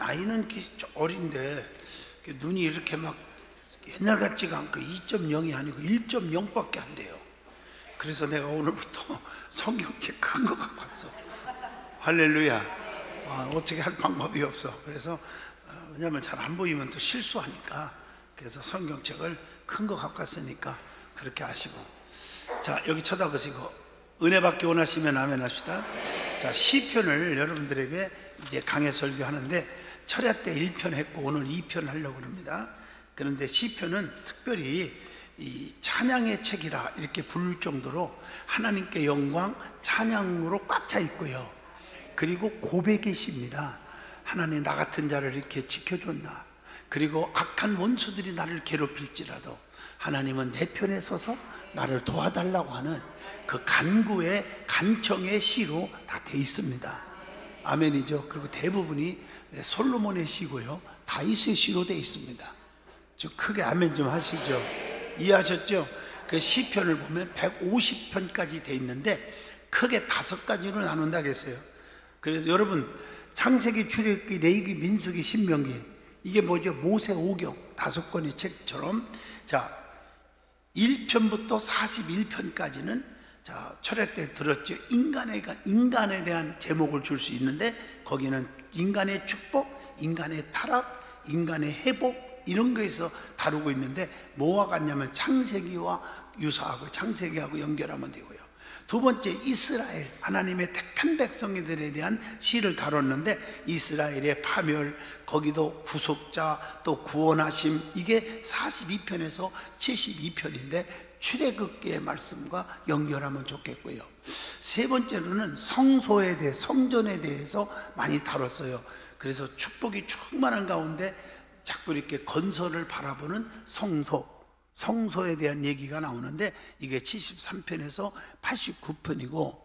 나이는 어린데 눈이 이렇게 막 옛날 같지가 않고 2.0이 아니고 1.0밖에 안 돼요. 그래서 내가 오늘부터 성경책 큰 거 갖고 왔어. 할렐루야. 어떻게 할 방법이 없어. 그래서 왜냐면 잘 안 보이면 또 실수하니까, 그래서 성경책을 큰 거 갖고 왔으니까 그렇게 하시고, 자 여기 쳐다보시고 은혜 받기 원하시면 아멘 합시다. 자, 시편을 여러분들에게 이제 강해 설교하는데 철야 때 1편 했고 오늘 2편 하려고 합니다. 그런데 시편은 특별히 이 찬양의 책이라 이렇게 부를 정도로 하나님께 영광, 찬양으로 꽉 차 있고요. 그리고 고백의 시입니다. 하나님, 나 같은 자를 이렇게 지켜줬나. 그리고 악한 원수들이 나를 괴롭힐지라도 하나님은 내 편에 서서 나를 도와달라고 하는 그 간구의, 간청의 시로 다 돼 있습니다. 아멘이죠. 그리고 대부분이 솔로몬의 시고요, 다윗의 시로 돼 있습니다. 좀 크게 아멘 좀 하시죠. 이해하셨죠? 그 시편을 보면 150편까지 돼 있는데 크게 5가지로 나눈다 했어요. 그래서 여러분, 창세기, 출애굽기, 레위기, 민수기, 신명기, 이게 뭐죠? 모세 오경 5권의 책처럼, 자 1편부터 41편까지는 자 철야 때 들었죠. 인간에 대한 제목을 줄 수 있는데 거기는 인간의 축복, 인간의 타락, 인간의 회복, 이런 거에서 다루고 있는데 뭐와 같냐면 창세기와 유사하고 창세기하고 연결하면 되고요. 두 번째, 이스라엘, 하나님의 택한 백성들에 대한 시를 다뤘는데 이스라엘의 파멸, 거기도 구속자, 또 구원하심, 이게 42편에서 72편인데 출애굽기의 말씀과 연결하면 좋겠고요. 세 번째로는 성소에 대해, 성전에 대해서 많이 다뤘어요. 그래서 축복이 충만한 가운데 자꾸 이렇게 건설을 바라보는 성소에 대한 얘기가 나오는데 이게 73편에서 89편이고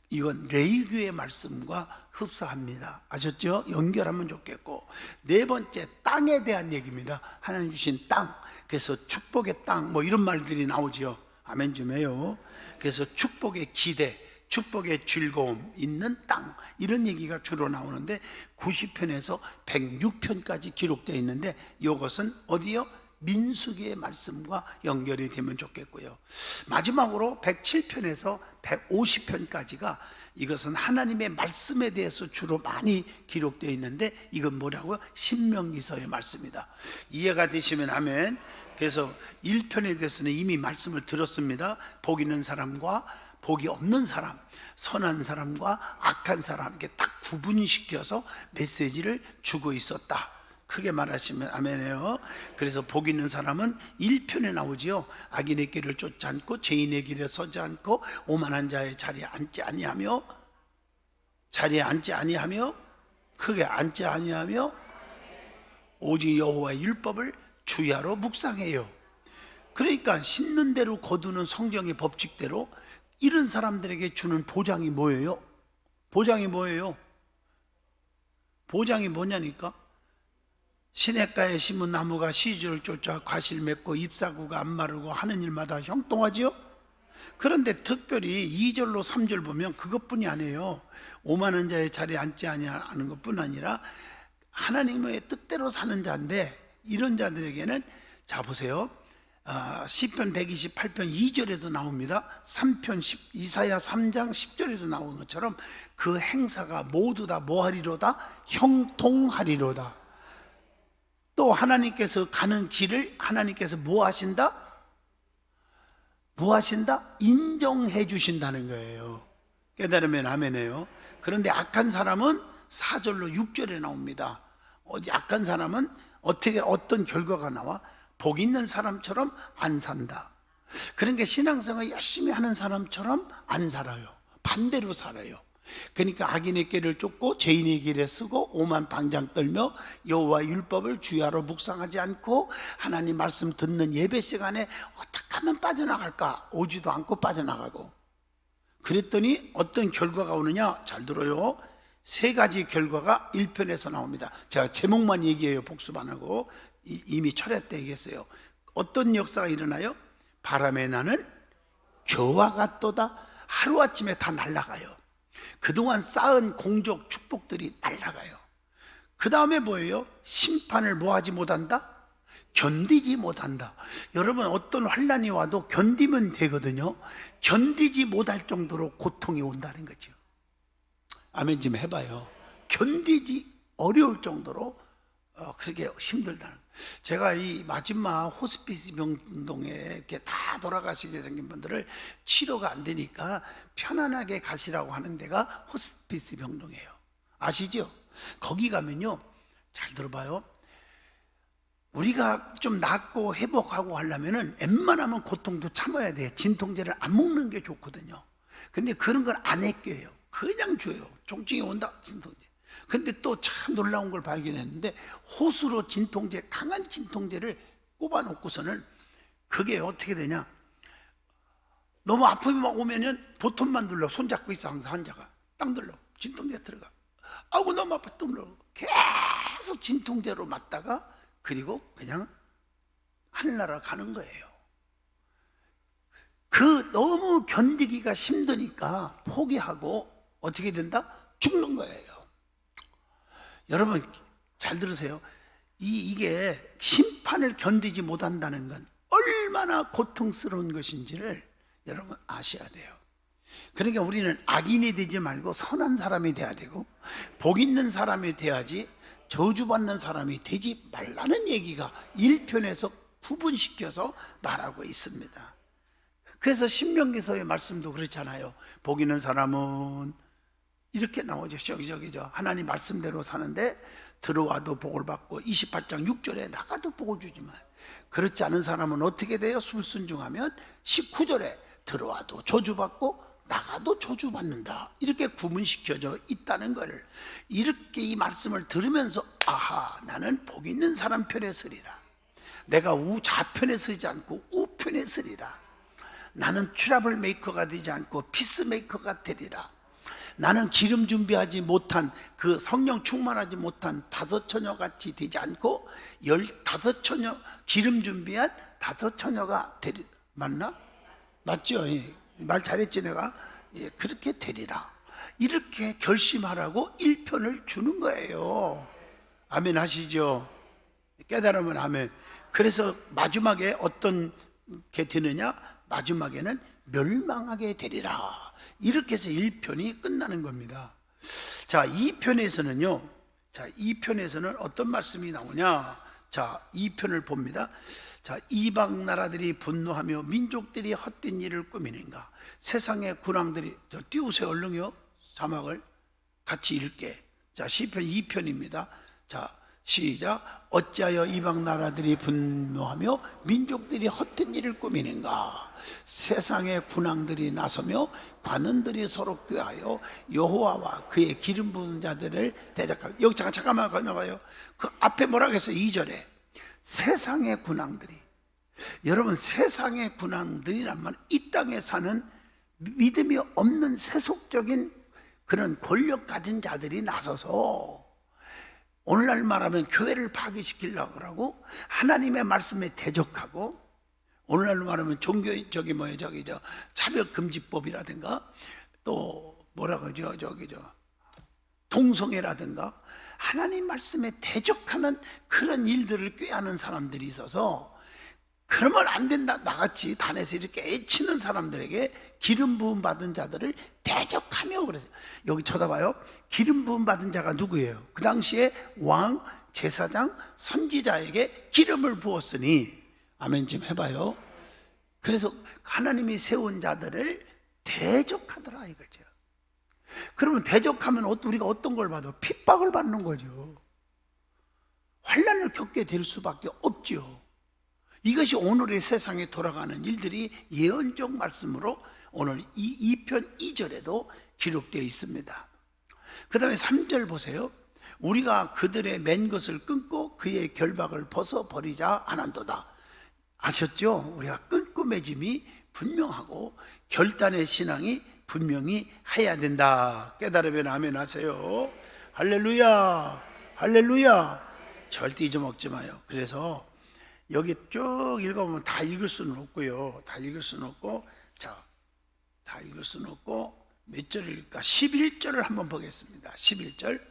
이건 레위기의 말씀과 흡사합니다. 아셨죠? 연결하면 좋겠고, 네 번째, 땅에 대한 얘기입니다. 하나님 주신 땅, 그래서 축복의 땅, 뭐 이런 말들이 나오죠. 아멘 좀 해요. 그래서 축복의 기대, 축복의 즐거움 있는 땅, 이런 얘기가 주로 나오는데 90편에서 106편까지 기록되어 있는데 이것은 어디요? 민수기의 말씀과 연결이 되면 좋겠고요. 마지막으로 107편에서 150편까지가 이것은 하나님의 말씀에 대해서 주로 많이 기록되어 있는데 이건 뭐라고요? 신명기서의 말씀이다. 이해가 되시면 아멘. 그래서 1편에 대해서는 이미 말씀을 들었습니다. 복 있는 사람과 복이 없는 사람, 선한 사람과 악한 사람, 이렇게 딱 구분시켜서 메시지를 주고 있었다. 크게 말하시면 아멘이에요. 그래서 복 있는 사람은 1편에 나오지요. 악인의 길을 쫓지 않고 죄인의 길에 서지 않고 오만한 자의 자리에 앉지 아니하며, 크게 앉지 아니하며 오직 여호와의 율법을 주야로 묵상해요. 그러니까 신는 대로 거두는 성경의 법칙대로 이런 사람들에게 주는 보장이 뭐예요? 보장이 뭐냐니까? 시냇가에 심은 나무가 시주를 쫓아 과실 맺고 잎사구가 안 마르고 하는 일마다 형통하지요? 그런데 특별히 2절로 3절 보면 그것뿐이 아니에요. 오만한 자의 자리에 앉지 아니하는 것뿐 아니라 하나님의 뜻대로 사는 자인데, 이런 자들에게는, 자 보세요, 시편 128편 2절에도 나옵니다. 이사야 3장 10절에도 나오는 것처럼 그 행사가 모두 다 뭐하리로다? 형통하리로다. 또 하나님께서 가는 길을 하나님께서 뭐 하신다? 인정해 주신다는 거예요. 깨달으면 아멘이에요. 그런데 악한 사람은 4절로 6절에 나옵니다. 악한 사람은 어떤 결과가 나와? 복 있는 사람처럼 안 산다. 그러니까 신앙생활 열심히 하는 사람처럼 안 살아요. 반대로 살아요. 그러니까 악인의 길을 쫓고 죄인의 길에 서고 오만 방장 떨며 여호와의 율법을 주야로 묵상하지 않고 하나님 말씀 듣는 예배 시간에 어떻게 하면 빠져나갈까? 오지도 않고 빠져나가고. 그랬더니 어떤 결과가 오느냐? 잘 들어요. 3가지 결과가 1편에서 나옵니다. 제가 제목만 얘기해요. 복습 안 하고. 이미 철야 때 얘기했어요. 어떤 역사가 일어나요? 바람에 나는 겨와 같도다. 하루아침에 다 날아가요. 그동안 쌓은 공적 축복들이 날아가요. 그 다음에 뭐예요? 심판을 뭐하지 못한다? 견디지 못한다. 여러분, 어떤 환난이 와도 견디면 되거든요. 견디지 못할 정도로 고통이 온다는 거죠. 아멘 좀 해봐요. 견디지 어려울 정도로 그렇게 힘들다는. 제가 이 마지막 호스피스 병동에 이렇게 다 돌아가시게 생긴 분들을 치료가 안 되니까 편안하게 가시라고 하는 데가 호스피스 병동이에요. 아시죠? 거기 가면요, 잘 들어봐요. 우리가 좀 낫고 회복하고 하려면은 웬만하면 고통도 참아야 돼. 진통제를 안 먹는 게 좋거든요. 근데 그런 걸 안 해껴요. 그냥 줘요. 통증이 온다, 진통제. 근데 또 참 놀라운 걸 발견했는데, 호수로 진통제, 강한 진통제를 꼽아 놓고서는 그게 어떻게 되냐, 너무 아픔이 막 오면은 보통만 눌러. 손잡고 있어 항상 환자가. 딱 눌러, 진통제 들어가. 아이고 너무 아파, 또 눌러. 계속 진통제로 맞다가 그리고 그냥 하늘나라 가는 거예요. 그 너무 견디기가 힘드니까 포기하고 어떻게 된다? 죽는 거예요. 여러분 잘 들으세요. 이게 심판을 견디지 못한다는 건 얼마나 고통스러운 것인지를 여러분 아셔야 돼요. 그러니까 우리는 악인이 되지 말고 선한 사람이 돼야 되고, 복 있는 사람이 돼야지 저주받는 사람이 되지 말라는 얘기가 1편에서 구분시켜서 말하고 있습니다. 그래서 신명기서의 말씀도 그렇잖아요. 복 있는 사람은 이렇게 나오죠. 저기죠. 하나님 말씀대로 사는데 들어와도 복을 받고, 28장 6절에 나가도 복을 주지만, 그렇지 않은 사람은 어떻게 돼요? 불순종하면 19절에 들어와도 저주받고 나가도 저주받는다. 이렇게 구분시켜져 있다는 걸, 이렇게 이 말씀을 들으면서 아하, 나는 복 있는 사람 편에 서리라. 내가 우좌편에 서지 않고 우편에 서리라. 나는 트러블 메이커가 되지 않고 피스 메이커가 되리라. 나는 기름 준비하지 못한, 그 성령 충만하지 못한 5 처녀같이 되지 않고 15 처녀, 기름 준비한 5 처녀가 되리. 맞나? 맞죠? 예. 말 잘했지 내가? 예, 그렇게 되리라. 이렇게 결심하라고 1편을 주는 거예요. 아멘 하시죠? 깨달으면 아멘. 그래서 마지막에 어떤 게 되느냐? 마지막에는 멸망하게 되리라. 이렇게 해서 1편이 끝나는 겁니다. 자, 2편에서는요. 자, 2편에서는 어떤 말씀이 나오냐? 자, 2편을 봅니다. 자, 이방 나라들이 분노하며 민족들이 헛된 일을 꾸미는가? 세상의 군왕들이, 띄우세요 얼른요. 자막을 같이 읽게. 자, 시편 2편입니다. 자, 시작. 어찌하여 이방 나라들이 분노하며 민족들이 헛된 일을 꾸미는가? 세상의 군왕들이 나서며 관원들이 서로 꾀하여 여호와와 그의 기름 부은 자들을 대적하고. 여기 잠깐만 건너가요. 그 앞에 뭐라고 했어요? 2절에 세상의 군왕들이. 여러분, 세상의 군왕들이란 말, 이 땅에 사는 믿음이 없는 세속적인 그런 권력 가진 자들이 나서서 오늘날 말하면 교회를 파괴시키려고 하고, 하나님의 말씀에 대적하고, 오늘날로 말하면 종교적인 차별금지법이라든가, 또 뭐라고 하죠? 동성애라든가, 하나님 말씀에 대적하는 그런 일들을 꾀하는 사람들이 있어서, 그러면 안 된다, 나같이 단에서 이렇게 애치는 사람들에게 기름 부음 받은 자들을 대적하며. 그래서 여기 쳐다봐요. 기름 부음 받은 자가 누구예요? 그 당시에 왕, 제사장, 선지자에게 기름을 부었으니. 아멘 좀 해봐요. 그래서 하나님이 세운 자들을 대적하더라 이거죠. 그러면 대적하면 우리가 어떤 걸 받아? 핍박을 받는 거죠. 환난을 겪게 될 수밖에 없죠. 이것이 오늘의 세상에 돌아가는 일들이 예언적 말씀으로 오늘 이 2편 2절에도 기록되어 있습니다. 그 다음에 3절 보세요. 우리가 그들의 맨 것을 끊고 그의 결박을 벗어버리자 하는도다. 아셨죠? 우리가 끊고 맺음이 분명하고 결단의 신앙이 분명히 해야 된다. 깨달으면 아멘 하세요. 할렐루야, 할렐루야. 절대 잊어먹지 마요. 그래서 여기 쭉 읽어보면 다 읽을 수는 없고요. 다 읽을 수는 없고, 자, 다 읽을 수는 없고, 몇 절일까? 11절을 한번 보겠습니다. 11절.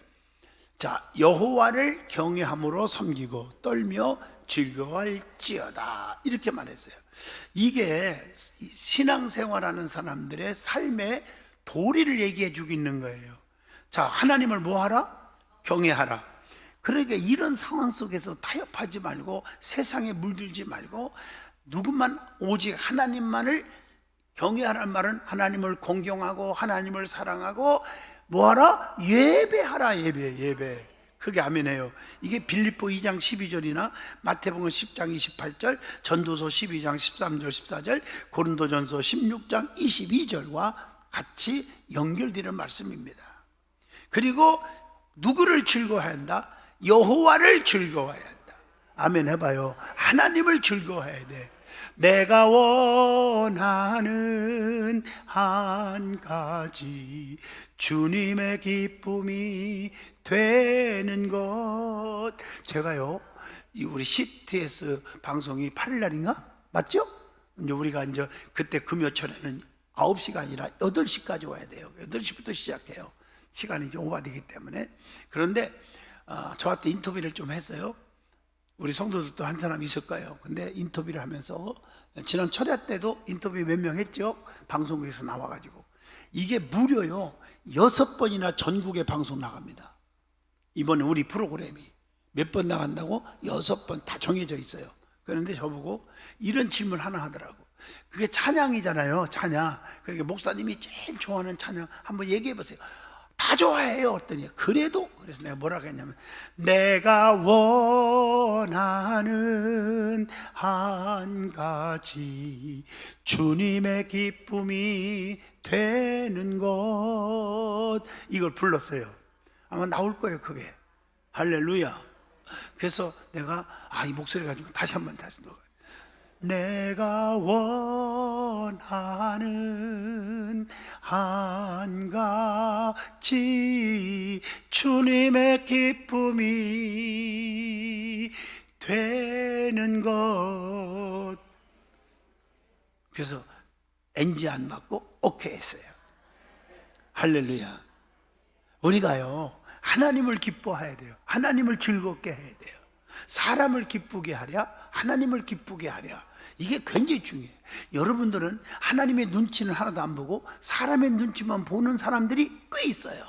자, 여호와를 경외함으로 섬기고 떨며 즐거워할지어다, 이렇게 말했어요. 이게 신앙생활하는 사람들의 삶의 도리를 얘기해 주고 있는 거예요. 자, 하나님을 뭐하라? 경외하라. 그러니까 이런 상황 속에서 타협하지 말고 세상에 물들지 말고 누구만 오직 하나님만을 경외하라는 말은 하나님을 공경하고 하나님을 사랑하고 뭐하라? 예배하라. 예배. 그게 아멘이에요. 이게 빌립보 2장 12절이나 마태복음 10장 28절, 전도서 12장 13절 14절, 고린도전서 16장 22절과 같이 연결되는 말씀입니다. 그리고 누구를 즐거워해야 한다? 여호와를 즐거워해야 한다. 아멘 해봐요. 하나님을 즐거워해야 돼. 내가 원하는 한 가지 주님의 기쁨이 되는 것. 제가요, 우리 CTS 방송이 8일 날인가? 맞죠? 이제 우리가 이제 그때 금요철에는 9시가 아니라 8시까지 와야 돼요. 8시부터 시작해요. 시간이 좀 오버되기 때문에. 그런데 저한테 인터뷰를 좀 했어요. 우리 성도들도 한 사람 있을 거예요. 근데 인터뷰를 하면서 지난 철야 때도 인터뷰 몇 명 했죠. 방송국에서 나와가지고 이게 무려요 6번이나 전국에 방송 나갑니다. 이번에 우리 프로그램이 몇 번 나간다고? 6번 다 정해져 있어요. 그런데 저보고 이런 질문 하나 하더라고. 그게 찬양이잖아요. 찬양. 그러니까 목사님이 제일 좋아하는 찬양 한번 얘기해 보세요. 다 좋아해요. 그랬더니 그래도, 그래서 내가 뭐라고 했냐면 내가 원하는 한 가지 주님의 기쁨이 되는 것, 이걸 불렀어요. 아마 나올 거예요 그게. 할렐루야. 그래서 내가 이 목소리 가지고 다시 넣어요. 내가 원하는 한 가지 주님의 기쁨이 되는 것. 그래서 NG 안 받고 오케이 했어요. 할렐루야. 우리가요 하나님을 기뻐해야 돼요. 하나님을 즐겁게 해야 돼요. 사람을 기쁘게 하랴 하나님을 기쁘게 하랴, 이게 굉장히 중요해요. 여러분들은 하나님의 눈치는 하나도 안 보고 사람의 눈치만 보는 사람들이 꽤 있어요.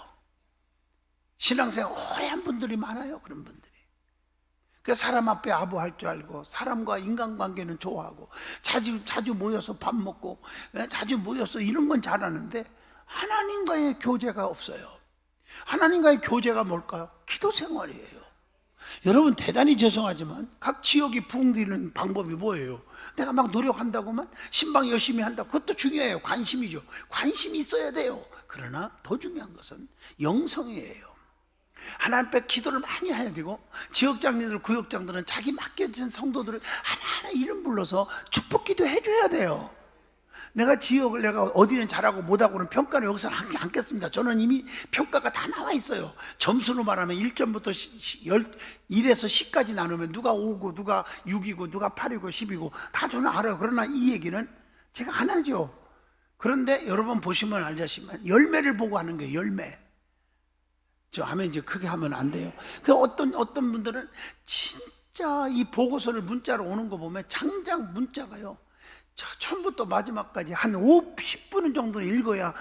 신앙생활 오래 한 분들이 많아요. 그런 분들이. 그 사람 앞에 아부할 줄 알고 사람과 인간관계는 좋아하고 자주 모여서 밥 먹고 자주 모여서 이런 건 잘하는데 하나님과의 교제가 없어요. 하나님과의 교제가 뭘까요? 기도 생활이에요. 여러분 대단히 죄송하지만 각 지역이 부흥되는 방법이 뭐예요? 내가 막 노력한다고만 신방 열심히 한다, 그것도 중요해요. 관심이죠. 관심이 있어야 돼요. 그러나 더 중요한 것은 영성이에요. 하나님 앞에 기도를 많이 해야 되고 지역장로들 구역장들은 자기 맡겨진 성도들을 하나하나 이름 불러서 축복기도 해줘야 돼요. 내가 지역을 내가 어디는 잘하고 못하고는 평가를 여기서 하지 않겠습니다. 저는 이미 평가가 다 나와 있어요. 점수로 말하면 1점부터 1에서 10까지 나누면 누가 5고 누가 6이고 누가 8이고 10이고 다 저는 알아요. 그러나 이 얘기는 제가 안 하죠. 그런데 여러분 보시면 알자시만 열매를 보고 하는 거예요. 열매. 저 하면 이제 크게 하면 안 돼요. 그 어떤 분들은 진짜 이 보고서를 문자로 오는 거 보면 장장 문자가요, 처음부터 마지막까지 한 10분 정도는 읽어야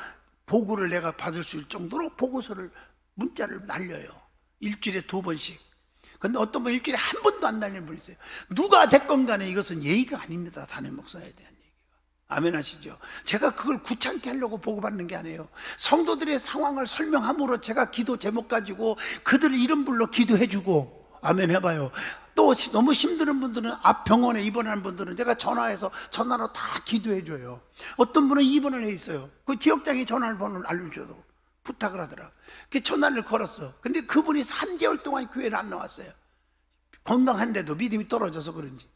보고를 내가 받을 수 있을 정도로 보고서를 문자를 날려요. 일주일에 2번씩. 근데 어떤 분 일주일에 한 번도 안 날리는 분이 있어요. 누가 됐건 간에 이것은 예의가 아닙니다. 담임 목사에 대한 얘기가. 아멘 하시죠? 제가 그걸 구찮게 하려고 보고받는 게 아니에요. 성도들의 상황을 설명함으로 제가 기도 제목 가지고 그들을 이름 불러 기도해주고, 아멘 해봐요. 또 너무 힘드는 분들은 앞 병원에 입원하는 분들은 제가 전화로 다 기도해줘요. 어떤 분은 입원을 해 있어요. 그 지역장에 전화번호를 알려줘도 부탁을 하더라. 그 전화를 걸었어. 근데 그분이 3개월 동안 교회를 안 나왔어요. 건강한데도 믿음이 떨어져서 그런지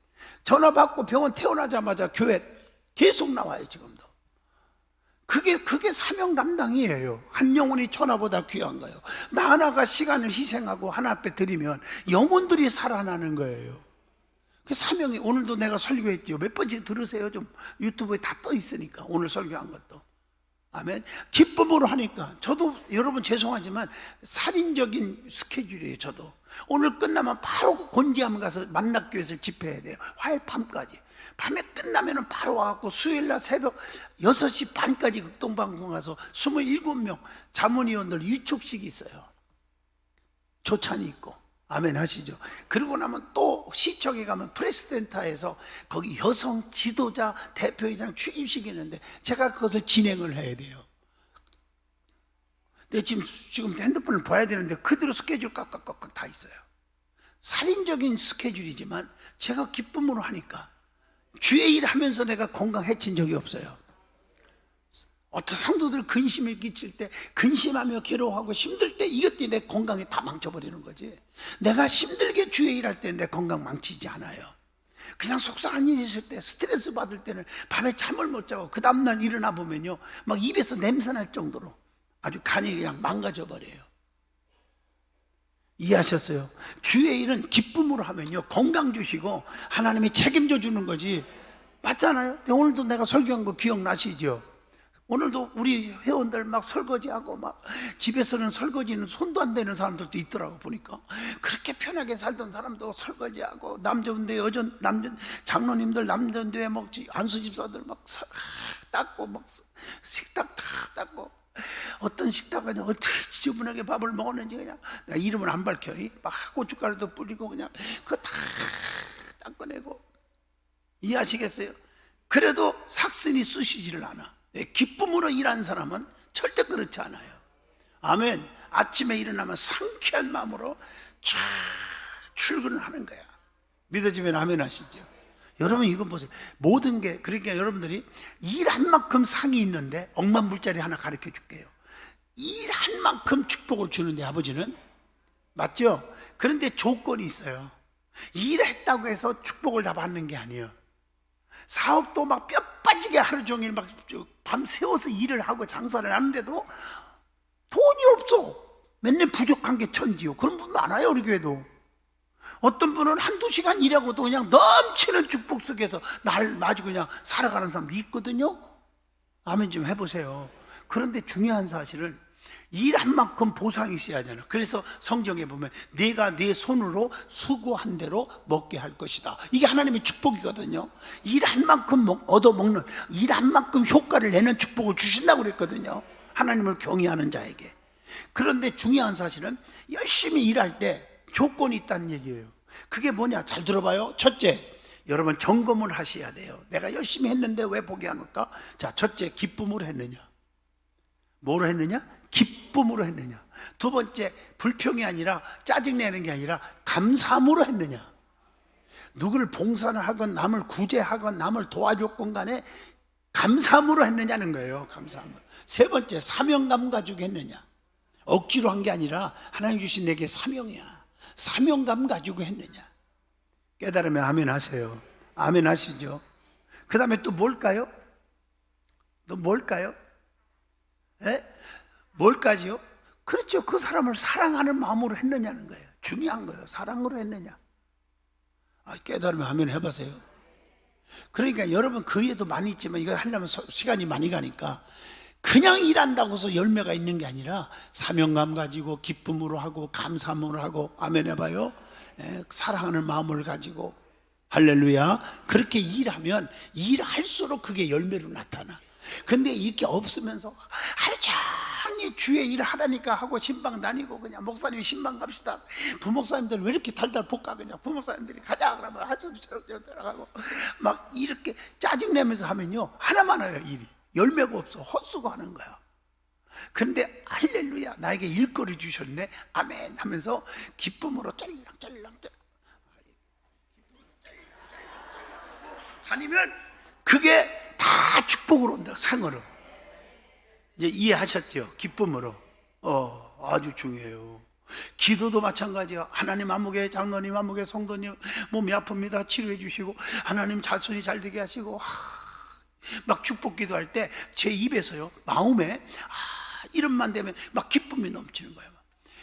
전화 받고 병원 퇴원하자마자 교회 계속 나와요. 지금도. 그게 사명 감당이에요. 한 영혼이 천하보다 귀한가요? 나 하나가 시간을 희생하고 하나 앞에 드리면 영혼들이 살아나는 거예요. 그 사명이. 오늘도 내가 설교했죠. 몇 번씩 들으세요. 좀 유튜브에 다 떠 있으니까 오늘 설교한 것도. 아멘. 기쁨으로 하니까. 저도 여러분 죄송하지만 살인적인 스케줄이에요. 저도 오늘 끝나면 바로 곤지암 가서 만납교회에서 집회해야 돼요. 화요일 밤까지. 밤에 끝나면 바로 와갖고 수요일날 새벽 6시 반까지 극동방송 가서 27명 자문위원들 유축식이 있어요. 조찬이 있고. 아멘 하시죠. 그러고 나면 또 시청에 가면 프레스센터에서 거기 여성 지도자 대표회장 취임식이 있는데 제가 그것을 진행을 해야 돼요. 근데 지금 핸드폰을 봐야 되는데 그대로 스케줄 깍깍깍깍 다 있어요. 살인적인 스케줄이지만 제가 기쁨으로 하니까 주의 일 하면서 내가 건강 해친 적이 없어요. 어떤 성도들 근심을 끼칠 때 근심하며 괴로워하고 힘들 때 이것들이 내 건강에 다 망쳐버리는 거지. 내가 힘들게 주의 일할 때 내 건강 망치지 않아요. 그냥 속상한 일이 있을 때 스트레스 받을 때는 밤에 잠을 못 자고 그 다음날 일어나 보면요 막 입에서 냄새 날 정도로 아주 간이 그냥 망가져 버려요. 이해하셨어요? 주의 일은 기쁨으로 하면요 건강 주시고 하나님이 책임져 주는 거지. 맞잖아요. 오늘도 내가 설교한 거 기억나시죠? 오늘도 우리 회원들 막 설거지하고 막 집에서는 설거지는 손도 안 대는 사람들도 있더라고. 보니까 그렇게 편하게 살던 사람도 설거지하고 남자인데 남자 장로님들 남자인데 막 안수 집사들 막 닦고 막 식탁 다 닦고 어떤 식탁은 어떻게 지저분하게 밥을 먹었는지 그냥 나 이름은 안 밝혀 막 고춧가루도 뿌리고 그냥 그거 다 닦아내고. 이해하시겠어요? 그래도 삭신이 쑤시지를 않아. 기쁨으로 일한 사람은 절대 그렇지 않아요. 아멘. 아침에 일어나면 상쾌한 마음으로 쫙 출근을 하는 거야. 믿어지면 아멘 하시죠. 여러분 이거 보세요. 모든 게 그러니까 여러분들이 일한 만큼 상이 있는데 억만불짜리 하나 가르쳐 줄게요. 일한 만큼 축복을 주는데 아버지는 맞죠? 그런데 조건이 있어요. 일했다고 해서 축복을 다 받는 게 아니에요. 사업도 막 뼈 빠지게 하루 종일 막 밤새워서 일을 하고 장사를 하는데도 돈이 없어. 맨날 부족한 게 천지요. 그런 분 많아요 우리 교회도. 어떤 분은 한두 시간 일하고도 그냥 넘치는 축복 속에서 날 마주 그냥 살아가는 사람도 있거든요. 아멘 좀 해보세요. 그런데 중요한 사실은 일한 만큼 보상이 있어야 하잖아. 그래서 성경에 보면 내가 내 손으로 수고한 대로 먹게 할 것이다. 이게 하나님의 축복이거든요. 일한 만큼 얻어먹는, 일한 만큼 효과를 내는 축복을 주신다고 그랬거든요. 하나님을 경외하는 자에게. 그런데 중요한 사실은 열심히 일할 때 조건이 있다는 얘기예요. 그게 뭐냐? 잘 들어봐요. 첫째, 여러분 점검을 하셔야 돼요. 내가 열심히 했는데 왜 포기하는가? 자, 첫째, 기쁨으로 했느냐? 뭐로 했느냐? 기쁨으로 했느냐? 두 번째, 불평이 아니라 짜증내는 게 아니라 감사함으로 했느냐? 누구를 봉사를 하건 남을 구제하건 남을 도와줬건 간에 감사함으로 했느냐는 거예요. 감사함으로. 세 번째, 사명감 가지고 했느냐? 억지로 한 게 아니라 하나님 주신 내게 사명이야. 사명감 가지고 했느냐? 깨달으면 아멘 하세요. 아멘 하시죠. 그 다음에 또 뭘까요? 또 뭘까요? 예? 뭘까지요? 그렇죠. 그 사람을 사랑하는 마음으로 했느냐는 거예요. 중요한 거예요. 사랑으로 했느냐. 깨달으면 아멘 해보세요. 그러니까 여러분 그 외에도 많이 있지만 이거 하려면 시간이 많이 가니까 그냥 일한다고 해서 열매가 있는 게 아니라 사명감 가지고 기쁨으로 하고 감사함으로 하고 아멘 해봐요. 사랑하는 마음을 가지고 할렐루야. 그렇게 일하면 일할수록 그게 열매로 나타나. 근데 이렇게 없으면서 하루 종일 주의 일을 하라니까 하고 신방 다니고 그냥 목사님 신방 갑시다. 부목사님들 왜 이렇게 달달 볶아 그냥 부목사님들이 가자 그러면 할 수 없이 들어가고 막 이렇게 짜증내면서 하면요 하나만 와요. 일이 열매가 없어. 헛수고 하는 거야. 그런데 할렐루야 나에게 일거리 주셨네 아멘 하면서 기쁨으로 쩔렁쩔렁 다니면 그게 다 축복으로 온다. 상으로. 이제 이해하셨죠? 기쁨으로. 아주 중요해요. 기도도 마찬가지야. 하나님 안목에 장로님 안목에 성도님 몸이 아픕니다 치료해 주시고 하나님 자손이 잘 되게 하시고 막 축복 기도할 때 제 입에서요 마음에 이름만 되면 막 기쁨이 넘치는 거예요.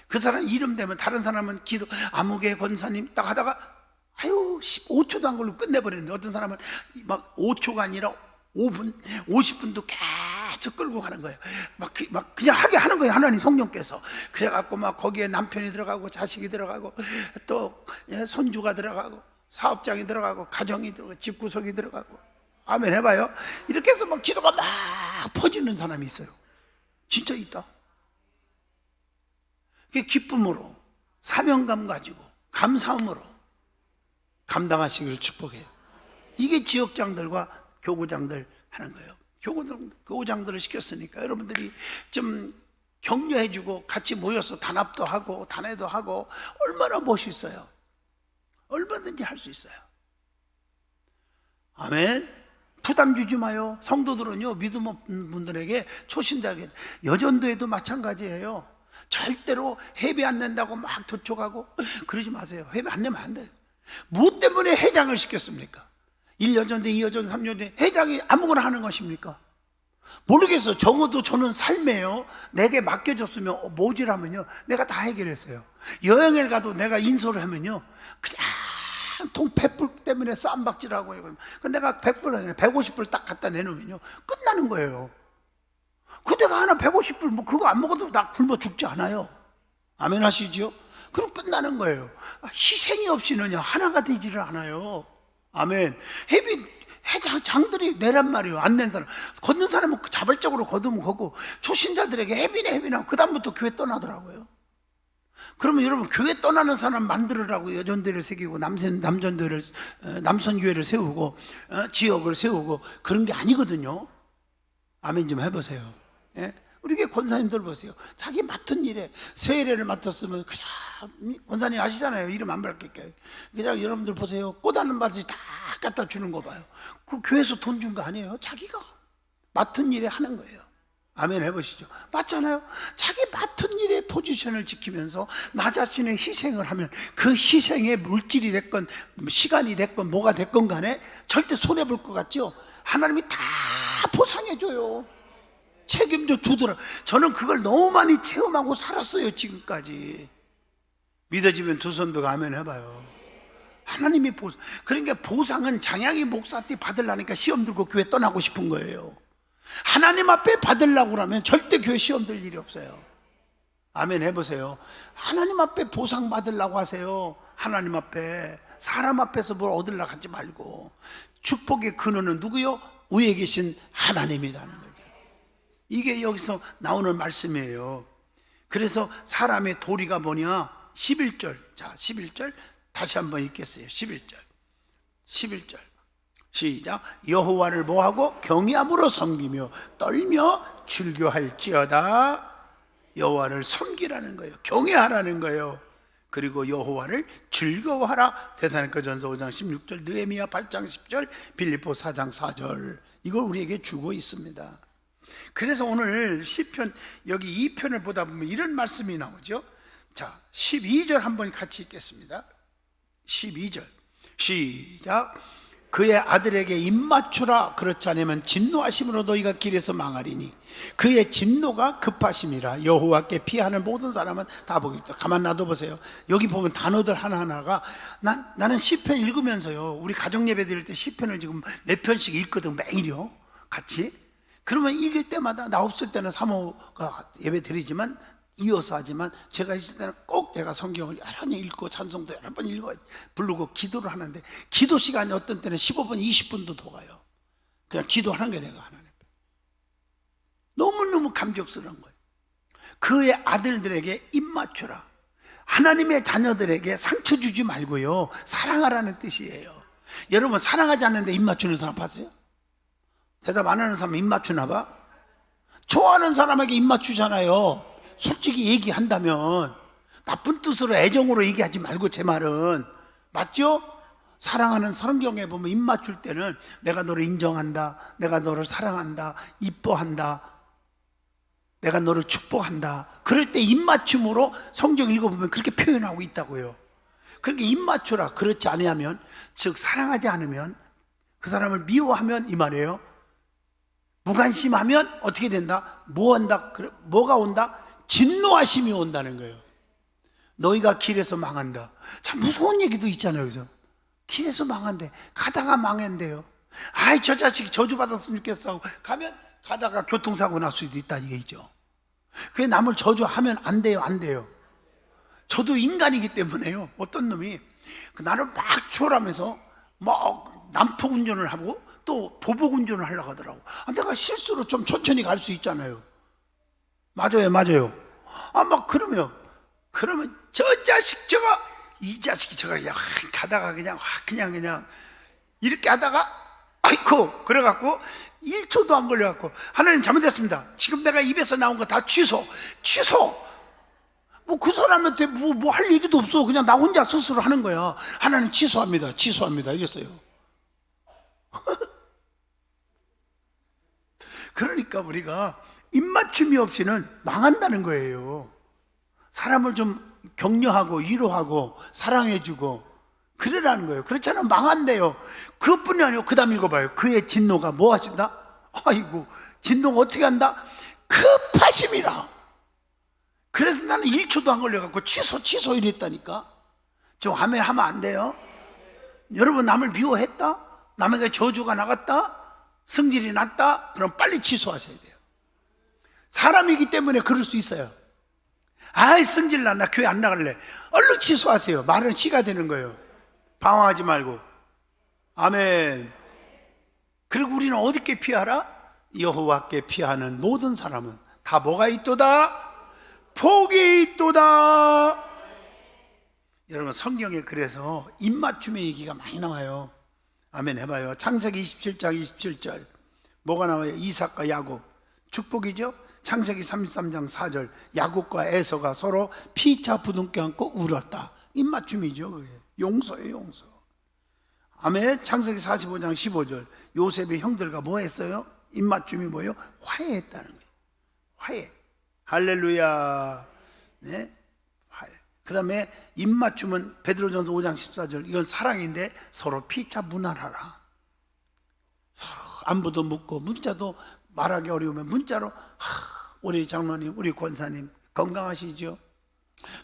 그 사람 이름 되면 다른 사람은 기도 안목에 권사님 딱 하다가 15초도 안 걸리고 끝내버리는데 어떤 사람은 막 5초가 아니라 5분 50분도 계속 끌고 가는 거예요. 막 그냥 하게 하는 거예요, 하나님 성령께서. 그래갖고 막 거기에 남편이 들어가고 자식이 들어가고 또 손주가 들어가고 사업장이 들어가고 가정이 들어가고 집구석이 들어가고. 아멘 해봐요. 이렇게 해서 막 기도가 막 퍼지는 사람이 있어요. 진짜 있다. 그게 기쁨으로, 사명감 가지고, 감사함으로 감당하시기를 축복해요. 이게 지역장들과 교구장들 하는 거예요. 교구장들을 시켰으니까 여러분들이 좀 격려해주고 같이 모여서 단합도 하고 단회도 하고 얼마나 멋있어요. 얼마든지 할 수 있어요. 아멘. 부담 주지 마요. 성도들은요, 믿음 없는 분들에게 초신자에게, 여전도에도 마찬가지예요. 절대로 회비 안 낸다고 막 도촉하고 그러지 마세요. 회비 안 내면 안 돼요. 무엇 때문에 회장을 시켰습니까? 1년 전, 2년 전, 3년 전 회장이 아무거나 하는 것입니까? 모르겠어요. 적어도 저는 삶에요, 내게 맡겨줬으면 모지라면요 내가 다 해결했어요. 여행을 가도 내가 인솔을 하면요 그냥 통 100불 때문에 쌈박질하고 해요. 내가 100불 아니라 150불 딱 갖다 내놓으면요 끝나는 거예요. 그 내가 하나 150불 뭐 그거 안 먹어도 나 굶어 죽지 않아요. 아멘 하시죠? 그럼 끝나는 거예요. 희생이 없이는요 하나가 되지를 않아요. 아멘. 회장들이 내란 말이에요. 안 낸 사람, 걷는 사람은 자발적으로 걷으면 걷고, 초신자들에게 해비하고 그 다음부터 교회 떠나더라고요. 그러면 여러분, 교회 떠나는 사람 만들으라고 여전대를 새기고 남선교회를 세우고 지역을 세우고 그런 게 아니거든요. 아멘 좀 해보세요. 예? 우리 교회 권사님들 보세요. 자기 맡은 일에 세례를 맡았으면 그냥, 권사님 아시잖아요. 이름 안 밝힐게요. 그냥 여러분들 보세요. 꽃하는 바지 다 갖다 주는 거 봐요. 그 교회에서 돈 준 거 아니에요. 자기가 맡은 일에 하는 거예요. 아멘 해보시죠. 맞잖아요. 자기 맡은 일의 포지션을 지키면서 나 자신의 희생을 하면 그 희생의 물질이 됐건 시간이 됐건 뭐가 됐건 간에 절대 손해볼 것 같죠? 하나님이 다 보상해줘요. 책임져 주더라. 저는 그걸 너무 많이 체험하고 살았어요. 지금까지. 믿어지면 두 손도 아멘 해봐요. 하나님이 보상. 그러니까 보상은 장양이 목사 때 받으려니까 시험 들고 교회 떠나고 싶은 거예요. 하나님 앞에 받으려고 그러면 절대 교회 시험 들 일이 없어요. 아멘 해보세요. 하나님 앞에 보상 받으려고 하세요. 하나님 앞에. 사람 앞에서 뭘 얻으려고 하지 말고. 축복의 근원은 누구요? 위에 계신 하나님이라는 거죠. 이게 여기서 나오는 말씀이에요. 그래서 사람의 도리가 뭐냐? 11절. 자, 11절 다시 한번 읽겠어요. 11절 시작. 여호와를 뭐하고? 경외함으로 섬기며 떨며 즐겨할지어다. 여호와를 섬기라는 거예요. 경외하라는 거예요. 그리고 여호와를 즐거워하라. 데살로니가전서 5장 16절, 느헤미야 8장 10절, 빌립보 4장 4절. 이걸 우리에게 주고 있습니다. 그래서 오늘 시편 여기 2편을 보다 보면 이런 말씀이 나오죠. 자, 12절 한번 같이 읽겠습니다. 12절 시작. 그의 아들에게 입맞추라. 그렇지 않으면 진노하심으로 너희가 길에서 망하리니 그의 진노가 급하심이라. 여호와께 피하는 모든 사람은 다 보겠다. 가만 놔둬 보세요. 여기 보면 단어들 하나하나가 나는 시편 읽으면서요, 우리 가정 예배 드릴 때 시편을 지금 4편씩 읽거든, 매일요 같이. 그러면 읽을 때마다, 나 없을 때는 사모가 예배 드리지만 이어서 하지만 제가 있을 때는 꼭 제가 성경을 여러 번 읽고 찬송도 여러 번 읽고 부르고 기도를 하는데, 기도 시간이 어떤 때는 15분 20분도 더 가요. 그냥 기도하는 게 내가 하나님 너무너무 감격스러운 거예요. 그의 아들들에게 입맞추라. 하나님의 자녀들에게 상처 주지 말고요, 사랑하라는 뜻이에요. 여러분, 사랑하지 않는데 입맞추는 사람 봤어요? 대답 안 하는 사람 입맞추나 봐? 좋아하는 사람에게 입맞추잖아요. 솔직히 얘기한다면 나쁜 뜻으로 애정으로 얘기하지 말고, 제 말은 맞죠? 사랑하는 성경에 보면 입맞출 때는 내가 너를 인정한다, 내가 너를 사랑한다, 이뻐한다, 내가 너를 축복한다. 그럴 때 입맞춤으로 성경 읽어보면 그렇게 표현하고 있다고요. 그러니까 입맞추라. 그렇지 아니하면, 즉 사랑하지 않으면, 그 사람을 미워하면 이 말이에요. 무관심하면 어떻게 된다? 뭐가 온다? 진노하심이 온다는 거예요. 너희가 길에서 망한다. 참 무서운 얘기도 있잖아요. 여기서 길에서 망한대. 가다가 망한대요. 아이, 저 자식이 저주받았으면 좋겠어 하고 가면 가다가 교통사고 날 수도 있다는 얘기죠. 그게 남을 저주하면 안 돼요, 안 돼요. 저도 인간이기 때문에요. 어떤 놈이 나를 막 추월하면서 막 난폭 운전을 하고 또 보복 운전을 하려고 하더라고. 내가 실수로 좀 천천히 갈 수 있잖아요. 맞아요, 맞아요. 막 그러면 저 자식 이 자식이 그냥 가다가 그냥 이렇게 하다가 아이고 그래갖고 1초도 안 걸려갖고 하나님 잘못했습니다. 지금 내가 입에서 나온 거 다 취소. 뭐 그 사람한테 뭐 할 얘기도 없어. 그냥 나 혼자 스스로 하는 거야. 하나님 취소합니다 이랬어요. 그러니까 우리가 입맞춤이 없이는 망한다는 거예요. 사람을 좀 격려하고 위로하고 사랑해주고 그러라는 거예요. 그렇지 않으면 망한대요. 그것뿐이 아니고 그 다음 읽어봐요. 그의 진노가 뭐 하신다? 아이고, 진노가 어떻게 한다? 급하심이라. 그래서 나는 1초도 안 걸려갖고 취소 이랬다니까. 좀 하면 안 돼요. 여러분, 남을 미워했다? 남에게 저주가 나갔다? 성질이 났다? 그럼 빨리 취소하셔야 돼요. 사람이기 때문에 그럴 수 있어요. 성질 나 교회 안 나갈래. 얼른 취소하세요. 말은 씨가 되는 거예요. 방황하지 말고. 아멘. 그리고 우리는 어디께 피하라? 여호와께 피하는 모든 사람은 다 뭐가 있도다? 복이 있도다. 여러분, 성경에 그래서 입맞춤의 얘기가 많이 나와요. 아멘 해봐요. 창세기 27장 27절 뭐가 나와요? 이삭과 야곱 축복이죠. 창세기 33장 4절 야곱과 에서가 서로 피차 부둥켜 안고 울었다. 입맞춤이죠. 그게 용서예요, 용서. 아멘. 창세기 45장 15절 요셉의 형들과 뭐 했어요? 입맞춤이 뭐예요? 화해했다는 거예요. 화해. 할렐루야. 네, 화해. 그 다음에 입맞춤은 베드로전서 5장 14절 이건 사랑인데 서로 피차 문안하라. 서로 안부도 묻고 문자도 말하기 어려우면 문자로 우리 장로님, 우리 권사님 건강하시죠?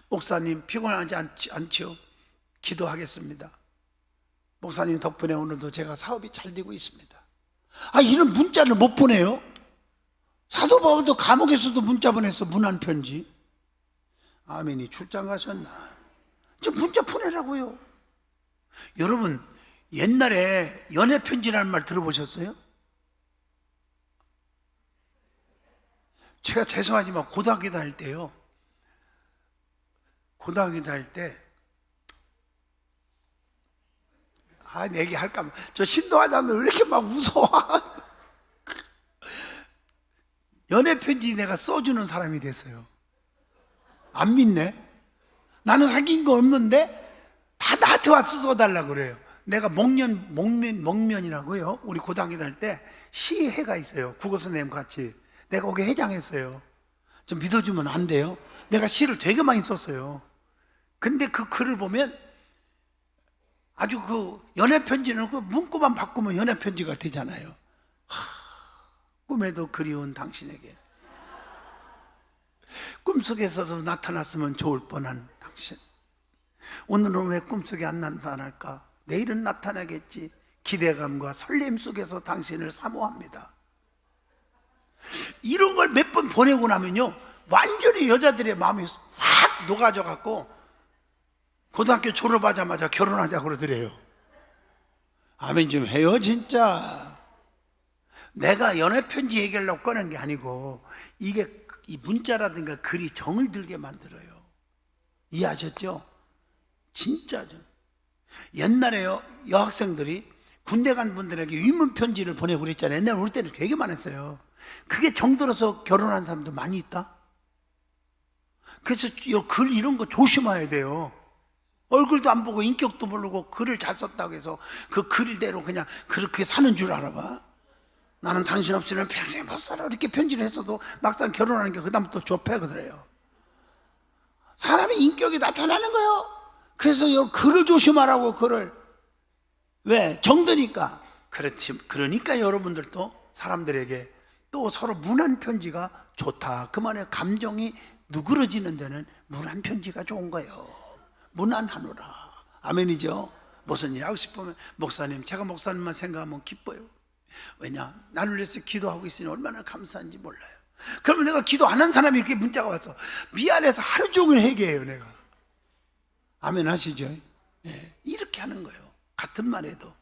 목사님 피곤하지 않죠? 기도하겠습니다. 목사님 덕분에 오늘도 제가 사업이 잘 되고 있습니다. 이런 문자를 못 보내요? 사도 바울도 감옥에서도 문자 보냈어. 문안 편지. 아멘이 출장 가셨나? 좀 문자 보내라고요. 여러분, 옛날에 연애 편지라는 말 들어보셨어요? 제가 죄송하지만 고등학교 다닐 때요. 고등학교 다닐 때 얘기할까? 저 신도하자는 왜 이렇게 막 무서워? 연애 편지 내가 써주는 사람이 됐어요. 안 믿네? 나는 사귄 거 없는데 다 나한테 와서 써달라고 그래요. 내가 목면이라고요. 우리 고등학교 다닐 때 시회가 있어요. 국어 선생님 같이. 내가 거기 회장했어요. 좀 믿어주면 안 돼요? 내가 시를 되게 많이 썼어요. 근데 그 글을 보면 아주 그 연애편지는 그 문구만 바꾸면 연애편지가 되잖아요. 꿈에도 그리운 당신에게 꿈속에서도 나타났으면 좋을 뻔한 당신. 오늘은 왜 꿈속에 안 나타날까? 내일은 나타나겠지. 기대감과 설렘 속에서 당신을 사모합니다. 이런 걸 몇 번 보내고 나면요 완전히 여자들의 마음이 싹 녹아져 갖고 고등학교 졸업하자마자 결혼하자고 그러더래요. 아멘 좀 해요 진짜. 내가 연애편지 얘기하려고 꺼낸 게 아니고 이게 이 문자라든가 글이 정을 들게 만들어요. 이해하셨죠? 진짜죠. 옛날에요 여학생들이 군대 간 분들에게 위문 편지를 보내고 그랬잖아요. 옛날에 우리 때는 되게 많았어요. 그게 정들어서 결혼한 사람도 많이 있다. 그래서 글 이런 거 조심해야 돼요. 얼굴도 안 보고 인격도 모르고 글을 잘 썼다고 해서 그 글대로 그냥 그렇게 사는 줄 알아봐. 나는 당신 없이는 평생 못 살아 이렇게 편지를 했어도 막상 결혼하는 게 그 다음부터 좁혀거든요. 사람의 인격이 나타나는 거예요. 그래서 글을 조심하라고. 글을 왜? 정드니까. 그렇지. 그러니까 여러분들도 사람들에게 또 서로 문안 편지가 좋다. 그만의 감정이 누그러지는 데는 문안 편지가 좋은 거예요. 문안하노라. 아멘이죠. 무슨 일 하고 싶으면 목사님, 제가 목사님만 생각하면 기뻐요. 왜냐? 나를 위해서 기도하고 있으니 얼마나 감사한지 몰라요. 그러면 내가 기도 안 한 사람이 이렇게 문자가 와서 미안해서 하루 종일 회개해요 내가. 아멘 하시죠? 네, 이렇게 하는 거예요. 같은 말 해도.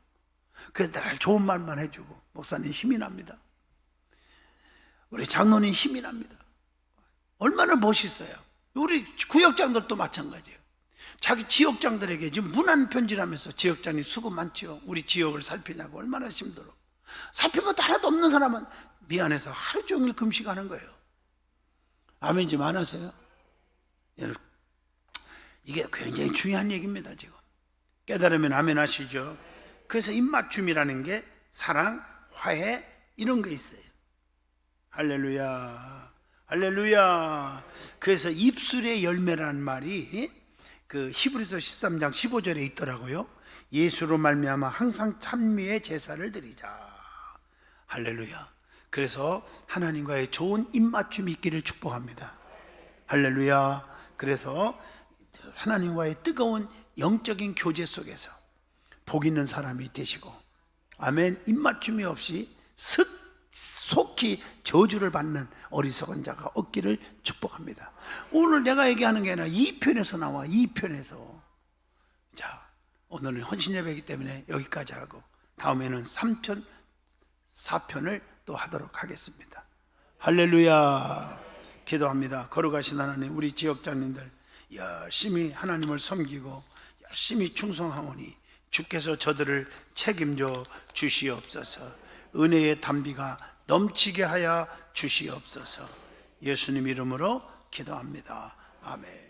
그래서 늘 좋은 말만 해주고, 목사님 힘이 납니다. 우리 장로님 힘이 납니다. 얼마나 멋있어요. 우리 구역장들도 마찬가지예요. 자기 지역장들에게 지금 문안 편지를 하면서 지역장이 수고 많지요. 우리 지역을 살피냐고 얼마나 힘들어. 살핀 것도 하나도 없는 사람은 미안해서 하루 종일 금식하는 거예요. 아멘 좀 안 하세요? 여러분, 이게 굉장히 중요한 얘기입니다. 지금 깨달으면 아멘 하시죠? 그래서 입맞춤이라는 게 사랑, 화해 이런 게 있어요. 할렐루야, 할렐루야. 그래서 입술의 열매라는 말이 그 히브리서 13장 15절에 있더라고요. 예수로 말미암아 항상 찬미의 제사를 드리자. 할렐루야. 그래서 하나님과의 좋은 입맞춤이 있기를 축복합니다. 할렐루야. 그래서 하나님과의 뜨거운 영적인 교제 속에서 복 있는 사람이 되시고, 아멘, 입맞춤이 없이 속히 저주를 받는 어리석은 자가 없기를 축복합니다. 오늘 내가 얘기하는 게 아니라 2편에서 나와. 2편에서. 자, 오늘은 헌신예배이기 때문에 여기까지 하고 다음에는 3편 4편을 또 하도록 하겠습니다. 할렐루야. 기도합니다. 걸어가신 하나님, 우리 지역장님들 열심히 하나님을 섬기고 열심히 충성하오니 주께서 저들을 책임져 주시옵소서. 은혜의 담비가 넘치게 하여 주시옵소서. 예수님 이름으로 기도합니다. 아멘.